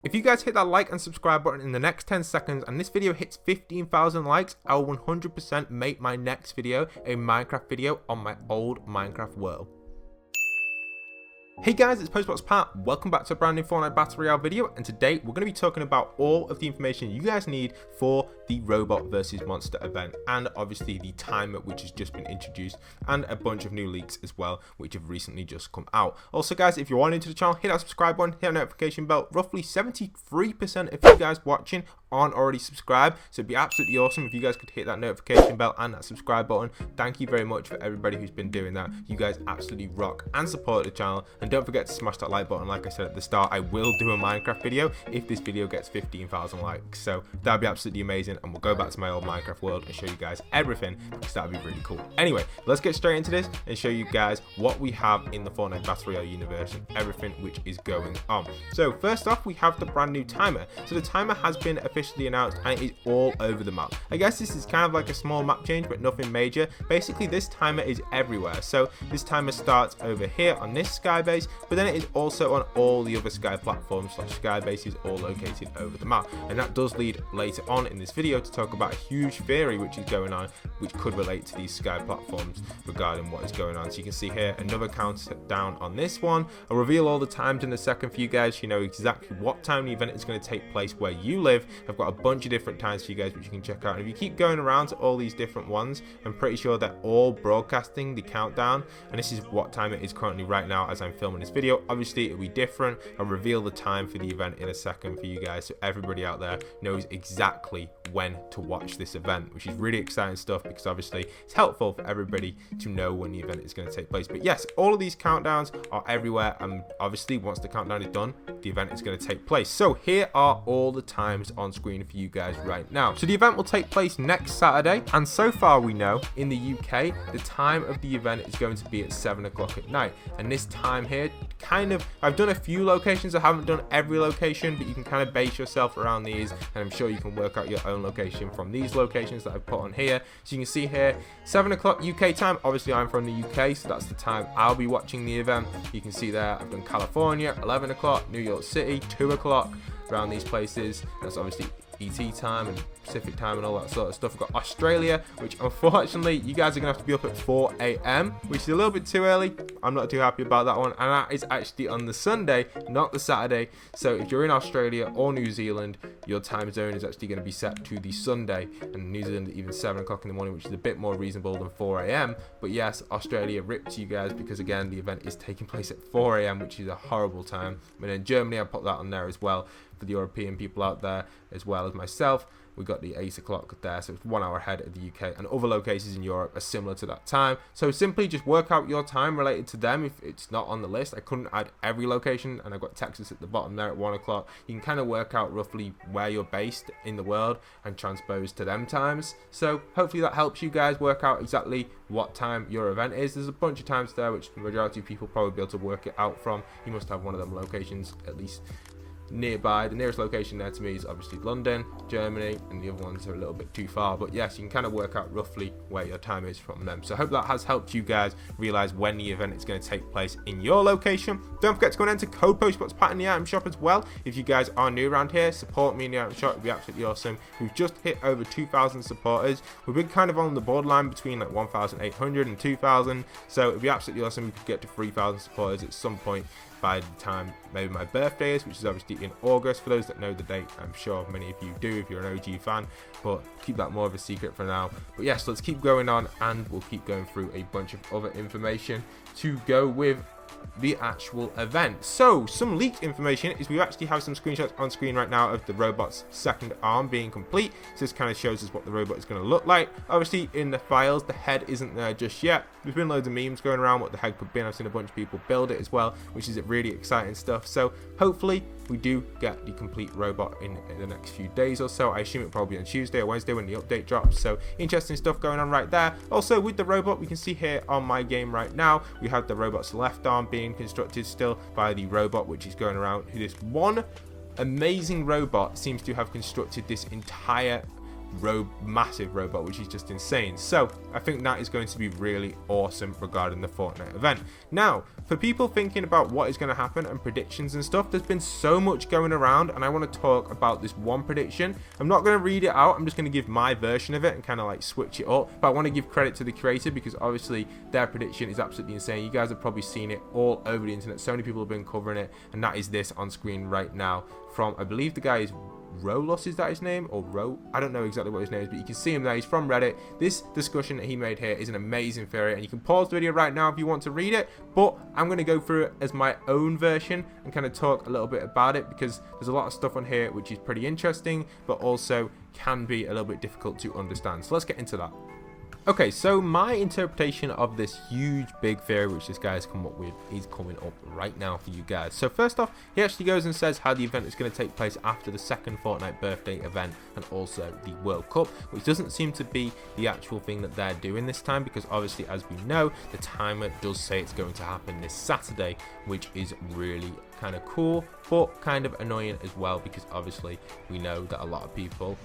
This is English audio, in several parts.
If you guys hit that like and subscribe button in the next 10 seconds and this video hits 15,000 likes, I will 100% make my next video a Minecraft video on my old Minecraft world. Hey guys, it's postboxpat. Welcome back to a brand new Fortnite Battle Royale video, and today we're going to be talking about all of the information you guys need for the robot versus monster event, and obviously the timer which has just been introduced, and a bunch of new leaks as well which have recently just come out. Also guys, if you're new to the channel, hit that subscribe button, hit that notification bell. Roughly 73% of you guys watching aren't already subscribed, so it'd be absolutely awesome if you guys could hit that notification bell and that subscribe button. Thank you very much for everybody who's been doing that. You guys absolutely rock and support the channel, and don't forget to smash that like button. Like I said at the start, I will do a Minecraft video if this video gets 15,000 likes, so that'd be absolutely amazing, and we'll go back to my old Minecraft world and show you guys everything, because that'd be really cool. Anyway, let's get straight into this and show you guys what we have in the Fortnite Battle Royale universe and everything which is going on. So first off, we have the brand new timer. So the timer has been officially announced and it is all over the map. I guess this is kind of like a small map change, but nothing major. Basically this timer is everywhere. So this timer starts over here on this sky base, but then it is also on all the other sky platforms / sky bases, all located over the map. And that does lead later on in this video to talk about a huge theory which is going on, which could relate to these sky platforms regarding what is going on. So you can see here another countdown on this one. I'll reveal all the times in a second for you guys, so you know exactly what time the event is going to take place where you live. I've got a bunch of different times for you guys which you can check out, and if you keep going around to all these different ones, I'm pretty sure they're all broadcasting the countdown, and this is what time it is currently right now as I'm filming this video. Obviously it'll be different. I'll reveal the time for the event in a second for you guys, so everybody out there knows exactly when to watch this event, which is really exciting stuff, because obviously it's helpful for everybody to know when the event is going to take place. But yes, all of these countdowns are everywhere, and obviously once the countdown is done, the event is going to take place. So here are all the times on screen for you guys right now. So the event will take place next Saturday, and so far we know in the UK the time of the event is going to be at 7 o'clock at night. And this time here, I've done a few locations, I haven't done every location, but you can kind of base yourself around these, and I'm sure you can work out your own location from these locations that I've put on here. So you can see here 7 o'clock UK time. Obviously I'm from the UK, so that's the time I'll be watching the event. You can see there I've done California 11 o'clock, New York City 2 o'clock, around these places. That's obviously ET time and Pacific time and all that sort of stuff. We've got Australia, which unfortunately you guys are gonna have to be up at 4 AM, which is a little bit too early. I'm not too happy about that one, and that is actually on the Sunday, not the Saturday. So if you're in Australia or New Zealand, your time zone is actually going to be set to the Sunday, and New Zealand even 7 o'clock in the morning, which is a bit more reasonable than 4 AM. But yes, Australia ripped you guys, because again the event is taking place at 4 AM, which is a horrible time. And then Germany, I put that on there as well for the European people out there, as well as myself. We got the 8 o'clock there, so it's 1 hour ahead of the UK, and other locations in Europe are similar to that time. So simply just work out your time related to them if it's not on the list. I couldn't add every location, and I've got Texas at the bottom there at 1 o'clock. You can kind of work out roughly where you're based in the world and transpose to them times. So hopefully that helps you guys work out exactly what time your event is. There's a bunch of times there which the majority of people probably be able to work it out from. You must have one of them locations at least nearby. The nearest location there to me is obviously London, Germany, and the other ones are a little bit too far, but yes, you can kind of work out roughly where your time is from them. So I hope that has helped you guys realize when the event is going to take place in your location. Don't forget to go and enter code postboxpat in the item shop as well. If you guys are new around here, support me in the item shop. It'd be absolutely awesome. We've just hit over 2,000 supporters. We've been kind of on the borderline between like 1,800 and 2,000, so it'd be absolutely awesome if we could get to 3,000 supporters at some point by the time maybe my birthday is, which is obviously in August. For those that know the date, I'm sure many of you do if you're an OG fan, but keep that more of a secret for now. But yes, let's keep going on, and we'll keep going through a bunch of other information to go with the actual event. So some leaked information is we actually have some screenshots on screen right now of the robot's second arm being complete. So this kind of shows us what the robot is going to look like. Obviously in the files the head isn't there just yet. There's been loads of memes going around what the head could be, and I've seen a bunch of people build it as well, which is really exciting stuff. So hopefully we do get the complete robot in the next few days or so. I assume it probably on Tuesday or Wednesday when the update drops. So interesting stuff going on right there. Also with the robot, we can see here on my game right now, we have the robot's left arm being constructed still by the robot which is going around. This one amazing robot seems to have constructed this entire massive robot, which is just insane. So I think that is going to be really awesome regarding the Fortnite event. Now, for people thinking about what is going to happen and predictions and stuff, there's been so much going around, and I want to talk about this one prediction. I'm not going to read it out, I'm just going to give my version of it and kind of like switch it up, but I want to give credit to the creator because obviously their prediction is absolutely insane. You guys have probably seen it all over the internet, so many people have been covering it, and that is this on screen right now from, I believe the guy is Rolos, is that his name? Or I don't know exactly what his name is, but you can see him there. He's from Reddit. This discussion that he made here is an amazing theory, and you can pause the video right now if you want to read it, but I'm going to go through it as my own version and kind of talk a little bit about it because there's a lot of stuff on here which is pretty interesting, but also can be a little bit difficult to understand. So let's get into that. Okay, so my interpretation of this huge big theory which this guy has come up with is coming up right now for you guys. So first off, he actually goes and says how the event is going to take place after the second Fortnite birthday event and also the World Cup, which doesn't seem to be the actual thing that they're doing this time because obviously, as we know, the timer does say it's going to happen this Saturday, which is really kind of cool but kind of annoying as well because obviously we know that a lot of people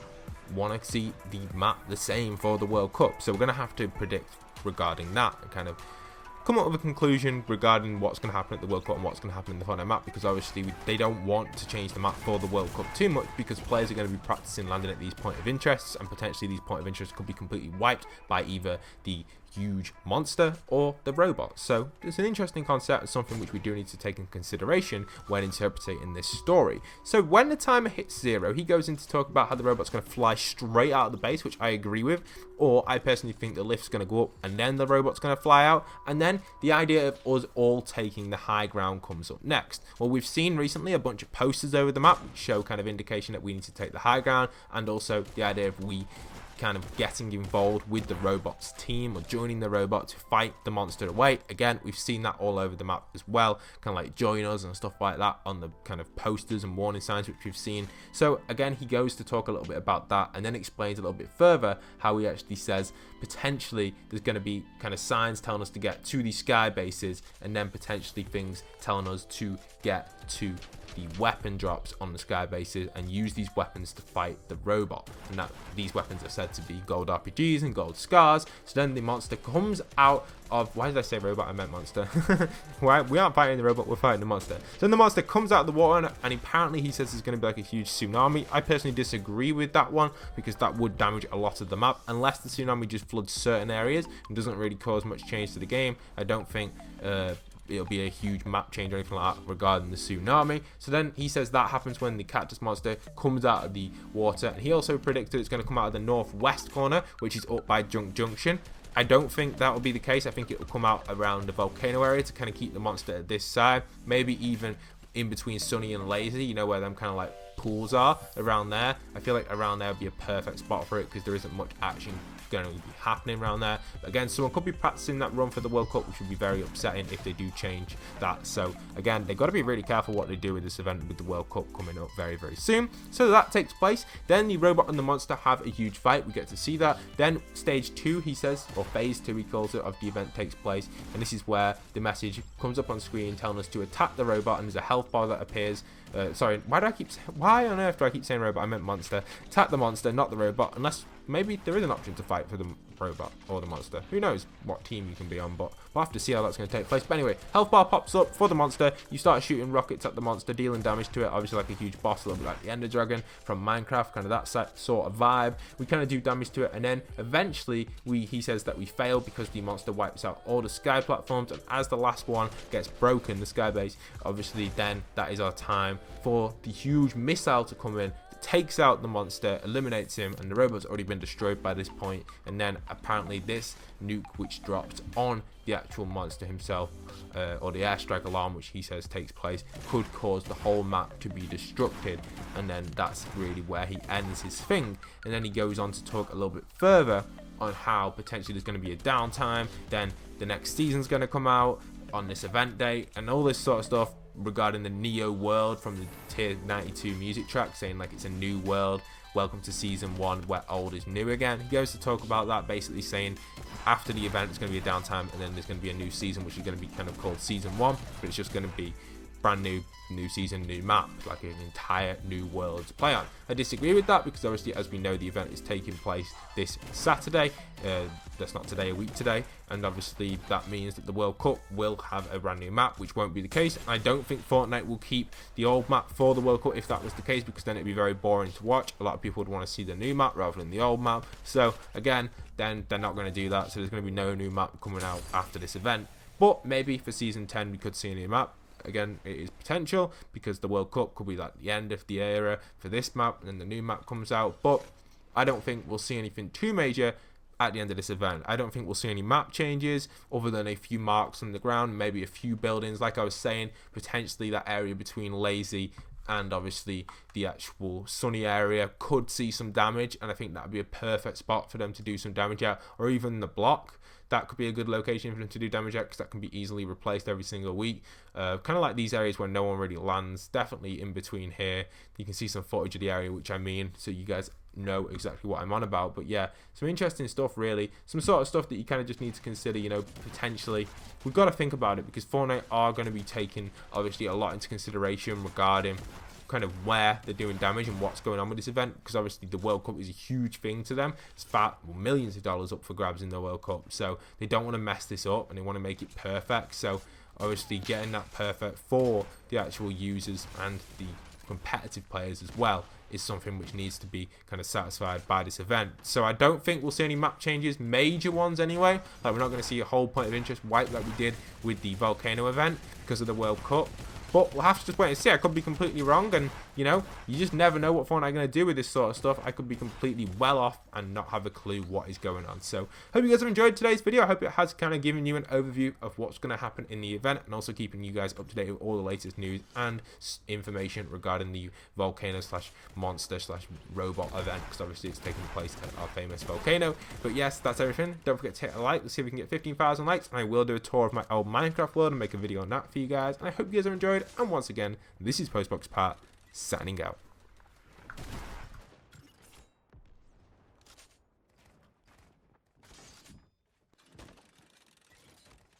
want to see the map the same for the World Cup, so we're going to have to predict regarding that and kind of come up with a conclusion regarding what's going to happen at the World Cup and what's going to happen in the Fortnite map because obviously they don't want to change the map for the World Cup too much because players are going to be practicing landing at these point of interests, and potentially these point of interests could be completely wiped by either the huge monster or the robot. So it's an interesting concept and something which we do need to take in consideration when interpreting this story. So when the timer hits 0, he goes in to talk about how the robot's going to fly straight out of the base, which I agree with, or I personally think the lift's going to go up and then the robot's going to fly out, and then the idea of us all taking the high ground comes up next. Well, we've seen recently a bunch of posters over the map which show kind of indication that we need to take the high ground, and also the idea of we kind of getting involved with the robot's team or joining the robot to fight the monster away. Again, we've seen that all over the map as well, kind of like join us and stuff like that on the kind of posters and warning signs which we've seen. So again, he goes to talk a little bit about that and then explains a little bit further how he actually says potentially there's going to be kind of signs telling us to get to these sky bases, and then potentially things telling us to get to the weapon drops on the sky bases and use these weapons to fight the robot, and that these weapons are said to be gold RPGs and gold scars. So then the monster comes out of, why did I say robot? I meant monster. Why? We aren't fighting the robot, we're fighting the monster. So then the monster comes out of the water, and apparently he says it's going to be like a huge tsunami. I personally disagree with that one because that would damage a lot of the map unless the tsunami just floods certain areas and doesn't really cause much change to the game. I don't think it'll be a huge map change or anything like that regarding the tsunami. So then he says that happens when the cactus monster comes out of the water, and he also predicted it's going to come out of the northwest corner, which is up by Junk Junction. I don't think that will be the case. I think it will come out around the volcano area to kind of keep the monster at this side, maybe even in between Sunny and Lazy, you know, where them kind of like pools are around there. I feel like around there would be a perfect spot for it because there isn't much action going to be happening around there. But again, someone could be practicing that run for the World Cup, which would be very upsetting if they do change that. So again, they've got to be really careful what they do with this event with the World Cup coming up very, very soon. So that takes place. Then the robot and the monster have a huge fight. We get to see that. Then stage 2, he says, or phase 2 he calls it, of the event takes place, and this is where the message comes up on screen telling us to attack the robot, and there's a health bar that appears. Sorry, why on earth do I keep saying robot? I meant monster. Attack the monster, not the robot, unless maybe there is an option to fight for the robot or the monster. Who knows what team you can be on, but we'll have to see how that's going to take place. But anyway, health bar pops up for the monster. You start shooting rockets at the monster, dealing damage to it, obviously like a huge boss, a little bit like the Ender Dragon from Minecraft, kind of that sort of vibe. We kind of do damage to it, and then eventually he says that we fail because the monster wipes out all the sky platforms, and as the last one gets broken, the sky base, obviously then that is our time for the huge missile to come in, takes out the monster, eliminates him, and the robot's already been destroyed by this point. And then apparently this nuke which dropped on the actual monster himself, or the airstrike alarm which he says takes place, could cause the whole map to be destructed, and then that's really where he ends his thing. And then he goes on to talk a little bit further on how potentially there's going to be a downtime, then the next season's going to come out on this event date, and all this sort of stuff regarding the Neo world from the tier 92 music track, saying like it's a new world, welcome to season 1 where old is new again. He goes to talk about that, basically saying after the event it's going to be a downtime, and then there's going to be a new season which is going to be kind of called season 1, but it's just going to be brand new season, new map, like an entire new world to play on. I disagree with that because obviously, as we know, the event is taking place this Saturday. That's not today, a week today, and obviously that means that the World Cup will have a brand new map, which won't be the case. I don't think Fortnite will keep the old map for the World Cup if that was the case, because then it'd be very boring to watch. A lot of people would want to see the new map rather than the old map. So again, then they're not going to do that. So there's going to be no new map coming out after this event. But maybe for season 10 we could see a new map. Again, it is potential because the World Cup could be like the end of the era for this map, and then the new map comes out. But I don't think we'll see anything too major at the end of this event. I don't think we'll see any map changes other than a few marks on the ground, maybe a few buildings. Like I was saying, potentially that area between Lazy and obviously the actual Sunny area could see some damage, and I think that would be a perfect spot for them to do some damage at, or even the block. That could be a good location for them to do damage at, because that can be easily replaced every single week. Kind of like these areas where no one really lands. Definitely in between here. You can see some footage of the area, which I mean, so you guys know exactly what I'm on about. But yeah, some interesting stuff really. Some sort of stuff that you kind of just need to consider, you know, potentially. We've got to think about it because Fortnite are going to be taking obviously a lot into consideration regarding kind of where they're doing damage and what's going on with this event, because obviously the World Cup is a huge thing to them. It's millions of dollars up for grabs in the World Cup, so they don't want to mess this up and they want to make it perfect. So obviously getting that perfect for the actual users and the competitive players as well is something which needs to be kind of satisfied by this event. So I don't think we'll see any map changes, major ones anyway. Like we're not going to see a whole point of interest wipe like we did with the Volcano event because of the World Cup. But we'll have to just wait and see. I could be completely wrong, and you know, you just never know what Fortnite are going to do with this sort of stuff. I could be completely well off and not have a clue what is going on. So hope you guys have enjoyed today's video. I hope it has kind of given you an overview of what's going to happen in the event, and also keeping you guys up to date with all the latest news and information regarding the volcano / monster / robot event, because obviously it's taking place at our famous volcano. But yes, that's everything. Don't forget to hit a like. Let's see if we can get 15,000 likes, and I will do a tour of my old Minecraft world and make a video on that for you guys. And I hope you guys have enjoyed. And once again, this is postboxpat signing out.